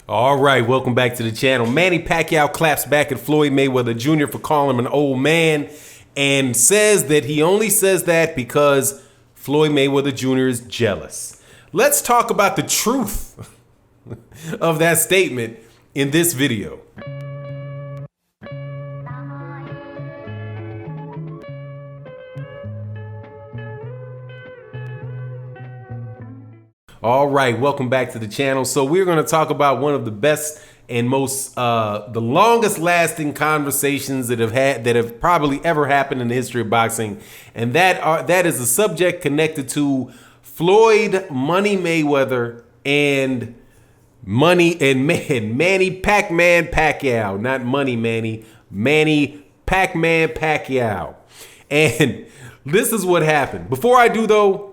All right, welcome back to the channel. Manny Pacquiao claps back at Floyd Mayweather Jr. for calling him an old man and says that he only says that because Floyd Mayweather Jr. is jealous. Let's talk about the truth of that statement in this video. All right, welcome back to the channel. So we're going to talk about one of the best and most the longest lasting conversations that have probably ever happened in the history of boxing, and that is a subject connected to Floyd Money Mayweather and Manny Pac-Man Pacquiao, not Money Manny, Manny Pac-Man Pacquiao. And this is what happened. Before I do though,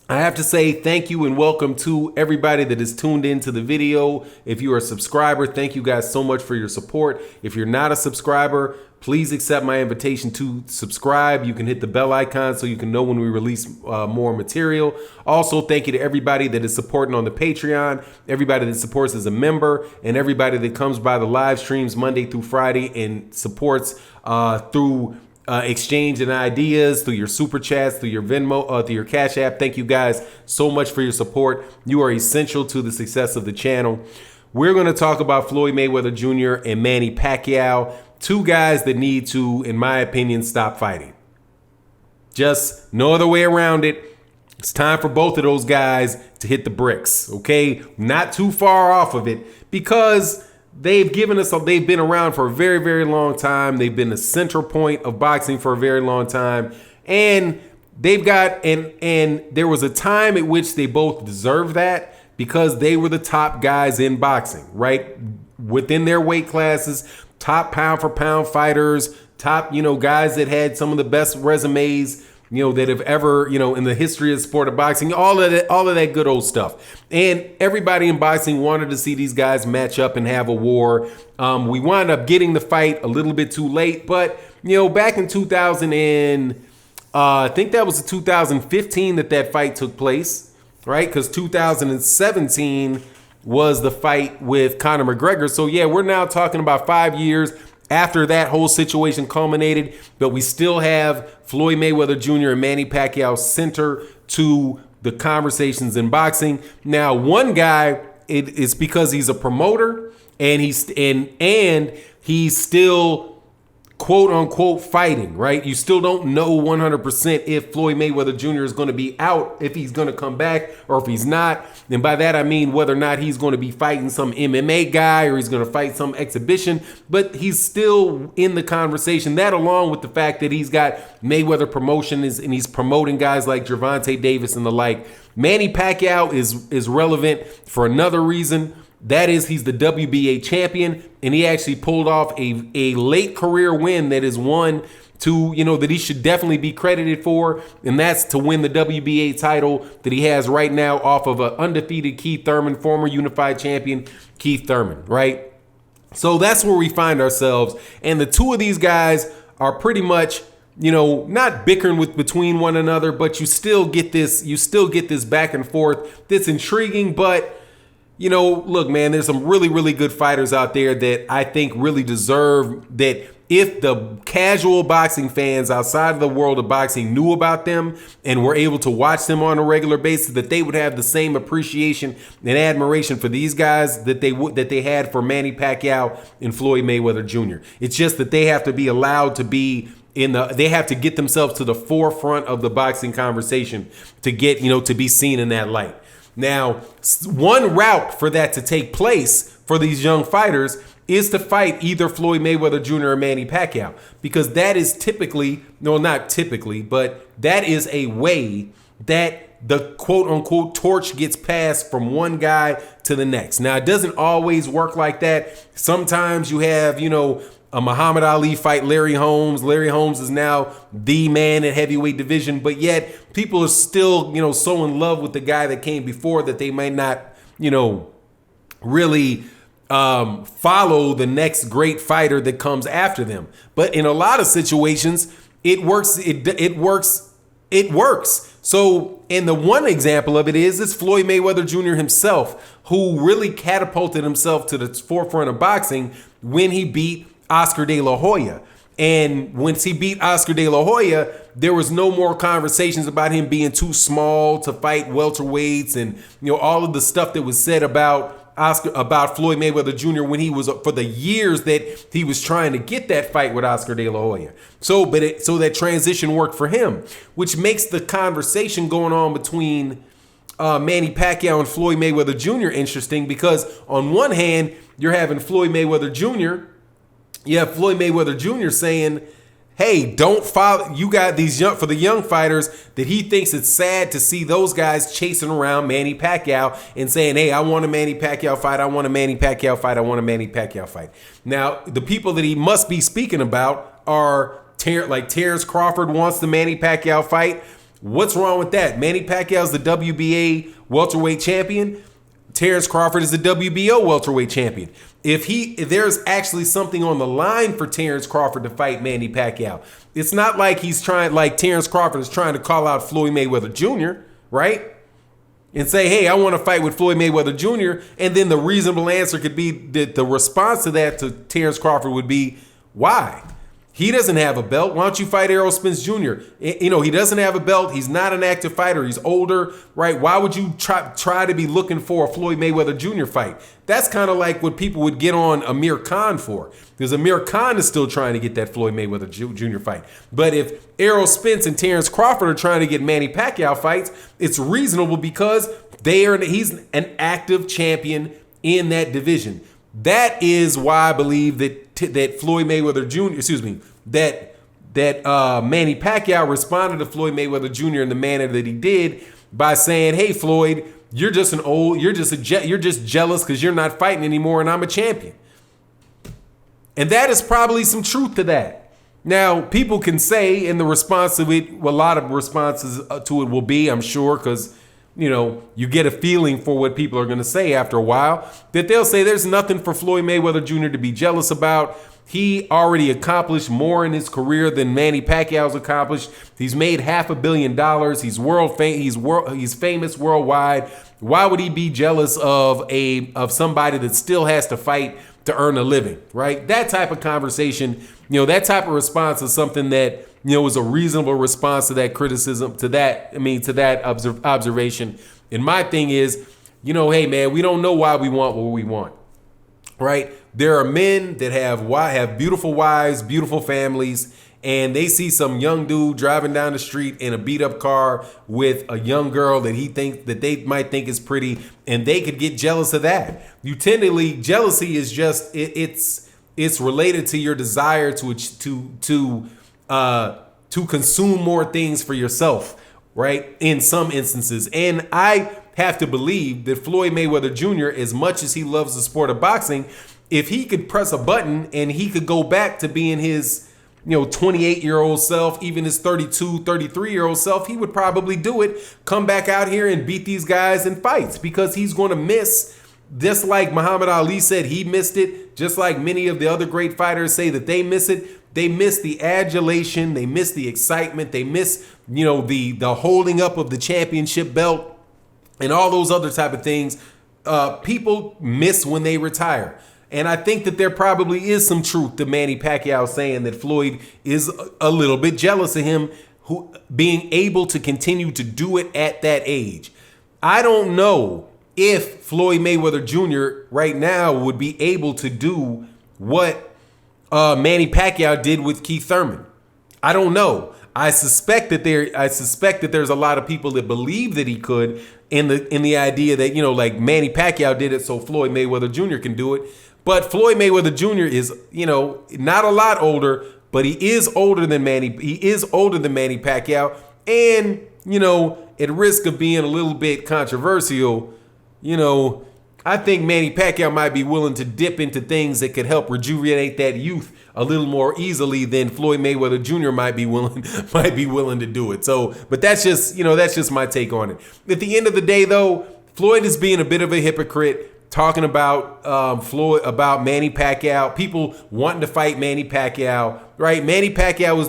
I have to say thank you and welcome to everybody that is tuned into the video. If you are a subscriber, thank you guys so much for your support. If you're not a subscriber, please accept my invitation to subscribe. You can hit the bell icon so you can know when we release more material. Also, thank you to everybody that is supporting on the Patreon, everybody that supports as a member, and everybody that comes by the live streams Monday through Friday and supports through exchanging ideas, through your super chats, through your Venmo, through your Cash App. Thank you guys so much for your support. You are essential to the success of the channel. We're going to talk about Floyd Mayweather Jr. and Manny Pacquiao, two guys that need to, in my opinion, stop fighting. Just no other way around it. It's time for both of those guys to hit the bricks, okay? Not too far off of it, because they've been around for a very, very long time. They've been the central point of boxing for a very long time. And they've got, and there was a time at which they both deserved that because they were the top guys in boxing, right? Within their weight classes, top pound for pound fighters, top, guys that had some of the best resumes, that have ever, in the history of the sport of boxing, all of that good old stuff. And everybody in boxing wanted to see these guys match up and have a war. We wound up getting the fight a little bit too late, but, back in 2000 I think that was 2015 that fight took place, right? Because 2017 was the fight with Conor McGregor. So yeah, we're now talking about 5 years after that whole situation culminated, but we still have Floyd Mayweather Jr. and Manny Pacquiao center to the conversations in boxing. Now, one guy, it's because he's a promoter and he's still quote unquote fighting, right? You still don't know 100% if Floyd Mayweather Jr. is going to be out, if he's going to come back, or if he's not. And by that, I mean whether or not he's going to be fighting some MMA guy or he's going to fight some exhibition, but he's still in the conversation. That, along with the fact that he's got Mayweather promotion and he's promoting guys like Gervonta Davis and the like. Manny Pacquiao is relevant for another reason. That is, he's the WBA champion, and he actually pulled off a late career win that is one to, that he should definitely be credited for, and that's to win the WBA title that he has right now off of an undefeated Keith Thurman, former unified champion Keith Thurman, right? So that's where we find ourselves, and the two of these guys are pretty much, not bickering between one another, but you still get this back and forth that's intriguing, but look, man, there's some really, really good fighters out there that I think really deserve that. If the casual boxing fans outside of the world of boxing knew about them and were able to watch them on a regular basis, that they would have the same appreciation and admiration for these guys that they had for Manny Pacquiao and Floyd Mayweather Jr. It's just that they have to be allowed to be they have to get themselves to the forefront of the boxing conversation to get, to be seen in that light. Now, one route for that to take place for these young fighters is to fight either Floyd Mayweather Jr. or Manny Pacquiao, because that is not typically, but that is a way that the quote unquote torch gets passed from one guy to the next. Now, it doesn't always work like that. Sometimes you have, a Muhammad Ali fight Larry Holmes. Larry Holmes is now the man at heavyweight division, but yet people are still, so in love with the guy that came before that they might not, really follow the next great fighter that comes after them. But in a lot of situations, it works. It works. So, and the one example of it is Floyd Mayweather Jr. himself. who really catapulted himself to the forefront of boxing when he beat Oscar De La Hoya. And once he beat Oscar De La Hoya, there was no more conversations about him being too small to fight welterweights, and all of the stuff that was said about Floyd Mayweather Jr. when he was, for the years that he was trying to get that fight with Oscar De La Hoya. So that transition worked for him, which makes the conversation going on between Manny Pacquiao and Floyd Mayweather Jr. interesting, because on one hand, you're having Floyd Mayweather Jr. You have Floyd Mayweather Jr. saying, hey, don't follow. You got these for the young fighters, that he thinks it's sad to see those guys chasing around Manny Pacquiao and saying, hey, I want a Manny Pacquiao fight. I want a Manny Pacquiao fight. I want a Manny Pacquiao fight. Now, the people that he must be speaking about are like Terence Crawford wants the Manny Pacquiao fight. What's wrong with that? Manny Pacquiao is the WBA welterweight champion. Terence Crawford is the WBO welterweight champion. If there's actually something on the line for Terence Crawford to fight Manny Pacquiao, it's not like Terence Crawford is trying to call out Floyd Mayweather Jr., right? And say, hey, I want to fight with Floyd Mayweather Jr. And then the reasonable answer could be that the response to that to Terence Crawford would be, why? He doesn't have a belt. Why don't you fight Errol Spence Jr.? He doesn't have a belt. He's not an active fighter. He's older, right? Why would you try to be looking for a Floyd Mayweather Jr. fight? That's kind of like what people would get on Amir Khan for, because Amir Khan is still trying to get that Floyd Mayweather Jr. fight. But if Errol Spence and Terence Crawford are trying to get Manny Pacquiao fights, it's reasonable because he's an active champion in that division. That is why I believe that Floyd Mayweather Jr. that Manny Pacquiao responded to Floyd Mayweather Jr. in the manner that he did by saying, "Hey Floyd, you're just jealous because you're not fighting anymore, and I'm a champion." And that is probably some truth to that. Now, people can say in the response to it, a lot of responses to it will be, I'm sure, because you get a feeling for what people are going to say after a while, that they'll say there's nothing for Floyd Mayweather Jr. to be jealous about. He already accomplished more in his career than Manny Pacquiao's accomplished. He's made $500 million. He's famous worldwide. Why would he be jealous of somebody that still has to fight to earn a living, right? That type of conversation, that type of response is something that is a reasonable response to that criticism, to that observation. And my thing is, hey man, we don't know why we want what we want, right? There are men that have beautiful wives, beautiful families, and they see some young dude driving down the street in a beat up car with a young girl that they might think is pretty, and they could get jealous of that. Jealousy is just it's related to your desire to consume more things for yourself, right? In some instances. And I have to believe that Floyd Mayweather Jr., as much as he loves the sport of boxing, if he could press a button and he could go back to being his 28-year-old self, even his 32, 33-year-old self, he would probably do it, come back out here and beat these guys in fights, because he's going to miss, just like Muhammad Ali said he missed it, just like many of the other great fighters say that they miss it. They miss the adulation, they miss the excitement, they miss, the holding up of the championship belt and all those other type of things. People miss when they retire. And I think that there probably is some truth to Manny Pacquiao saying that Floyd is a little bit jealous of him being able to continue to do it at that age. I don't know if Floyd Mayweather Jr. right now would be able to do what Manny Pacquiao did with Keith Thurman. I don't know. I suspect that there's a lot of people that believe that he could, in the idea that like Manny Pacquiao did it, so Floyd Mayweather Jr. can do it. But Floyd Mayweather Jr. is not a lot older, but he is older than Manny. He is older than Manny Pacquiao, and at risk of being a little bit controversial, I think Manny Pacquiao might be willing to dip into things that could help rejuvenate that youth a little more easily than Floyd Mayweather Jr. might be willing to do it. So, but that's just my take on it. At the end of the day, though, Floyd is being a bit of a hypocrite, talking about Manny Pacquiao, people wanting to fight Manny Pacquiao, right? Manny Pacquiao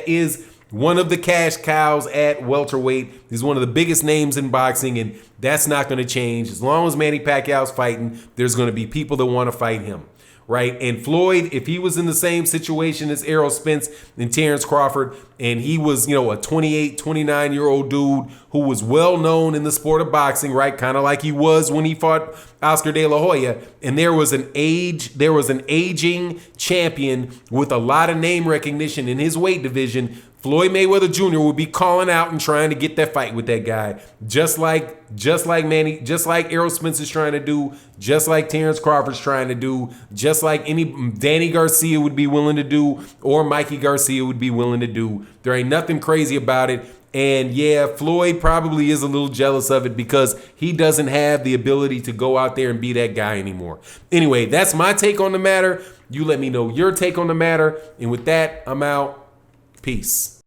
is one of the cash cows at welterweight. He's one of the biggest names in boxing, and that's not going to change. As long as Manny Pacquiao's fighting, there's going to be people that want to fight him, right? And Floyd, if he was in the same situation as Errol Spence and Terence Crawford, and he was, a 28, 29-year-old dude who was well known in the sport of boxing, right? Kind of like he was when he fought Oscar De La Hoya, and there was an aging champion with a lot of name recognition in his weight division. Floyd Mayweather Jr. would be calling out and trying to get that fight with that guy, just like Manny, just like Errol Spence is trying to do, just like Terence Crawford's trying to do, just like any Danny Garcia would be willing to do, or Mikey Garcia would be willing to do. There ain't nothing crazy about it. And yeah, Floyd probably is a little jealous of it because he doesn't have the ability to go out there and be that guy anymore. Anyway, that's my take on the matter. You let me know your take on the matter. And with that, I'm out. Peace.